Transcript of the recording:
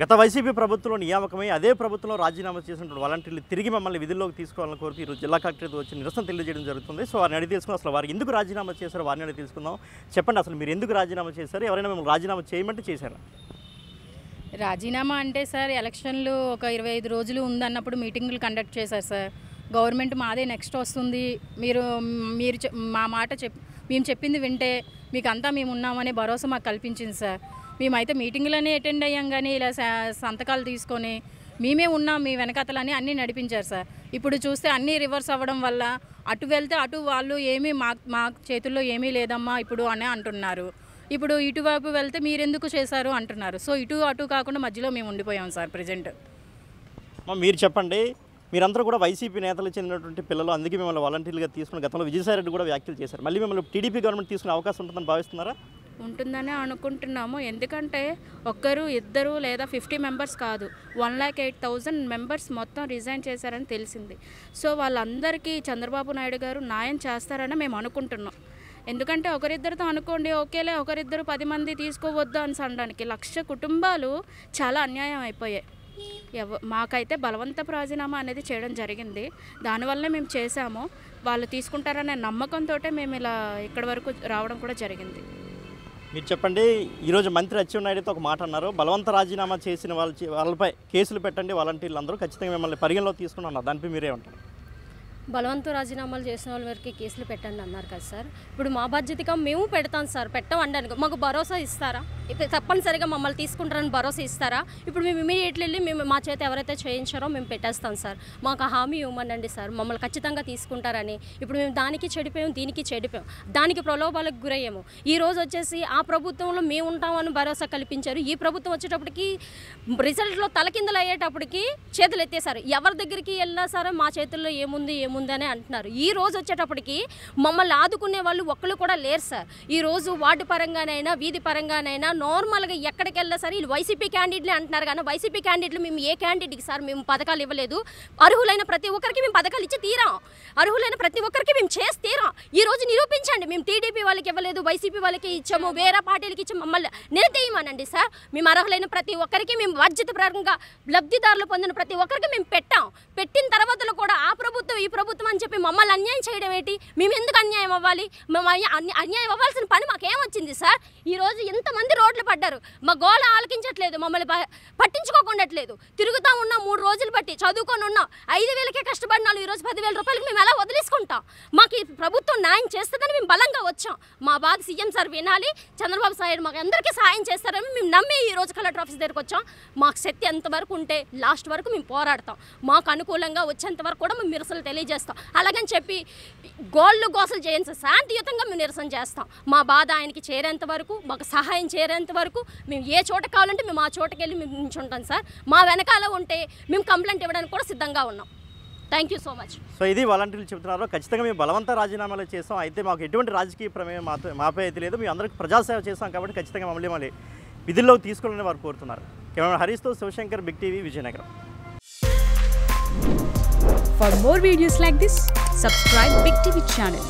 గత వైసీపీ ప్రభుత్వంలో నియామకమై అదే ప్రభుత్వంలో రాజీనామా చేసినటువంటి వాలంటీర్లు తిరిగి మమ్మల్ని విధుల్లోకి తీసుకోవాలని కోరుతూ ఈరోజు జిల్లా కలెక్టరేట్ వచ్చి నిరసన తెలియజేయడం జరుగుతుంది. సో వారిని అడిగి తెలుసుకుని అసలు వారు ఎందుకు రాజీనామా చేశారో వారిని అడిగి తెలుసుకుందాం. చెప్పండి, అసలు మీరు ఎందుకు రాజీనామా చేశారు? ఎవరైనా మిమ్మల్ని రాజీనామా చేయమంటే చేశారా? రాజీనామా అంటే సార్, ఎలక్షన్లు ఒక 25 రోజులు ఉందన్నప్పుడు మీటింగులు కండక్ట్ చేశారు సార్. గవర్నమెంట్ మాదే నెక్స్ట్ వస్తుంది, మీరు మా మాట మేము చెప్పింది వింటే మీకు అంతా మేము ఉన్నామనే భరోసా మాకు కల్పించింది సార్. మేమైతే మీటింగులనే అటెండ్ అయ్యాం, కానీ ఇలా సంతకాలు తీసుకొని మేమే ఉన్నాం మీ వెనకతలని అన్నీ నడిపించారు సార్. ఇప్పుడు చూస్తే అన్నీ రివర్స్ అవ్వడం వల్ల అటు వెళ్తే అటు వాళ్ళు ఏమీ మా చేతుల్లో ఏమీ లేదమ్మా ఇప్పుడు అని అంటున్నారు. ఇప్పుడు ఇటువైపు వెళ్తే మీరెందుకు చేశారు అంటున్నారు. సో ఇటు అటు కాకుండా మధ్యలో మేము ఉండిపోయాం సార్ ప్రజెంట్. మీరు చెప్పండి, మీరందరూ కూడా వైసీపీ నేతలు చెందినటువంటి పిల్లలు, అందుకే మిమ్మల్ని వాలంటీర్లుగా తీసుకుని గతంలో విజయసాయిరెడ్డి కూడా వ్యాఖ్యలు చేశారు. మళ్ళీ మిమ్మల్ని టీడీపీ గవర్నమెంట్ తీసుకునే అవకాశం ఉంటుందని భావిస్తున్నారా? ఉంటుందని అనుకుంటున్నాము. ఎందుకంటే ఒక్కరు ఇద్దరు లేదా 50 మెంబర్స్ కాదు, 1,08,000 మెంబర్స్ మొత్తం రిజైన్ చేశారని తెలిసింది. సో వాళ్ళందరికీ చంద్రబాబు నాయుడు గారు న్యాయం చేస్తారని మేము అనుకుంటున్నాం. ఎందుకంటే ఒకరిద్దరితో అనుకోండి ఓకేలే, ఒకరిద్దరు 10 మంది తీసుకోవద్దు అని అనడానికి 1,00,000 కుటుంబాలు చాలా అన్యాయం అయిపోయాయి. మాకైతే బలవంతపు రాజీనామా అనేది చేయడం జరిగింది. దానివల్లనే మేము చేశాము. వాళ్ళు తీసుకుంటారనే నమ్మకంతో మేము ఇలా ఇక్కడి వరకు రావడం కూడా జరిగింది. మీరు చెప్పండి, ఈరోజు మంత్రి అచ్చెన్నాయుడుతో ఒక మాట అన్నారు, బలవంత రాజీనామా చేసిన వాళ్ళపై కేసులు పెట్టండి, వాలంటీర్లు అందరూ ఖచ్చితంగా మిమ్మల్ని పరిగణలో తీసుకున్నారు. దానిపై మీరేమంటారు? బలవంత రాజీనామాలు చేసిన వాళ్ళ వరకు కేసులు పెట్టండి అన్నారు కదా సార్. ఇప్పుడు మా బాధ్యతగా మేము పెడతాం సార్, పెట్టమండానికి మాకు భరోసా ఇస్తారా? ఇప్పుడు తప్పనిసరిగా మమ్మల్ని తీసుకుంటారని భరోసా ఇస్తారా? ఇప్పుడు మేము ఇమీడియట్లీ వెళ్ళి మేము మా చేత ఎవరైతే చేయించారో మేము పెట్టేస్తాం సార్. మాకు హామీ ఇవ్వమనండి సార్, మమ్మల్ని ఖచ్చితంగా తీసుకుంటారని. ఇప్పుడు మేము దానికి చెడిపోయాం, దీనికి చెడిపోయాం, దానికి ప్రలోభాలకు గురయ్యాము. ఈ రోజు వచ్చేసి ఆ ప్రభుత్వంలో మేము ఉంటామని భరోసా కల్పించారు. ఈ ప్రభుత్వం వచ్చేటప్పటికి రిజల్ట్లో తలకిందలు అయ్యేటప్పటికి చేతులు ఎత్తేసారు. ఎవరి దగ్గరికి వెళ్ళినా సరే మా చేతుల్లో ఏముంది ఏముందని అంటున్నారు. ఈ రోజు వచ్చేటప్పటికి మమ్మల్ని ఆదుకునే వాళ్ళు ఒక్కళ్ళు కూడా లేరు సార్. ఈ రోజు వార్డు పరంగానైనా వీధి పరంగానైనా నార్మల్గా ఎక్కడికి వెళ్ళినా సరే వీళ్ళు వైసీపీ క్యాండిడేట్లే అంటున్నారు. కానీ వైసీపీ క్యాండిడేట్లు మేము ఏ క్యాండిడేట్కి సార్ మేము పథకాలు ఇవ్వలేదు. అర్హులైన ప్రతి ఒక్కరికి మేము పథకాలు ఇచ్చి తీరాం, అర్హులైన ప్రతి ఒక్కరికి మేము చేసి తీరాం. ఈ రోజు నిరూపించండి. మేము టీడీపీ వాళ్ళకి ఇవ్వలేదు, వైసీపీ వాళ్ళకి ఇచ్చాము, వేరే పార్టీలకి ఇచ్చాము, మమ్మల్ని నిలదీయమనండి సార్. మేము అర్హులైన ప్రతి ఒక్కరికి మేము బాధ్యత పరంగా లబ్ధిదారులు పొందిన ప్రతి ఒక్కరికి మేము పెట్టిన తర్వాతలో కూడా ఆ ప్రభుత్వం ఈ ప్రభుత్వం అని చెప్పి మమ్మల్ని అన్యాయం చేయడం ఏంటి? మేము ఎందుకు అన్యాయం అవ్వాలి? మేము అన్యాయం అవ్వాల్సిన పని మాకేమొచ్చింది సార్? ఈరోజు ఎంతమంది రోడ్లు పడ్డారు, మా గోళ ఆలకించట్లేదు, మమ్మల్ని పట్టించుకోకుండట్లేదు. తిరుగుతూ ఉన్నాం 3 రోజులు బట్టి, చదువుకొని ఉన్నాం, 5,000కే కష్టపడినాం. ఈరోజు 10,000 రూపాయలకి మేము ఎలా వదిలేసుకుంటాం? మాకు ఈ ప్రభుత్వం న్యాయం చేస్తుందని మేము బలంగా వచ్చాం. మా బాధ సీఎం సార్ వినాలి, చంద్రబాబు నాయుడు మాకు అందరికీ సహాయం చేస్తారని మేము నమ్మి ఈ రోజు కలెక్టర్ ఆఫీస్ దగ్గరకు వచ్చాం. మాకు శక్తి ఎంతవరకు ఉంటే లాస్ట్ వరకు మేము పోరాడతాం. మాకు అనుకూలంగా వచ్చేంత వరకు కూడా మేము నిరసనలు తెలియజేస్తాం. అలాగని చెప్పి గోసలు చేయండి సార్, శాంతియుతంగా మేము నిరసన చేస్తాం. మా బాధ ఆయనకి చేరేంత వరకు, మాకు సహాయం చేరేంత వరకు మేము ఏ చోట కావాలంటే మేము ఆ చోటకి వెళ్ళి మేము నించుంటాం సార్. మా వెనకాల ఉంటే మేము కంప్లైంట్ ఇవ్వడానికి కూడా సిద్ధంగా ఉన్నాం. Thank you so much. So ఇది వాలంటీర్లు చెబుతున్నారు, ఖచ్చితంగా మేము బలవంత రాజీనామాలు చేస్తాం, అయితే మాకు ఎటువంటి రాజకీయ ప్రమేయం మాపై అయితే లేదు, మేము అందరికీ ప్రజాసేవ చేస్తాం కాబట్టి ఖచ్చితంగా మళ్ళీ విధుల్లోకి తీసుకోవాలని వారు కోరుతున్నారు. కెమెరా హరీష్తో Shivashankar, big TV, Vizianagaram. For more videos like this, subscribe Big TV channel.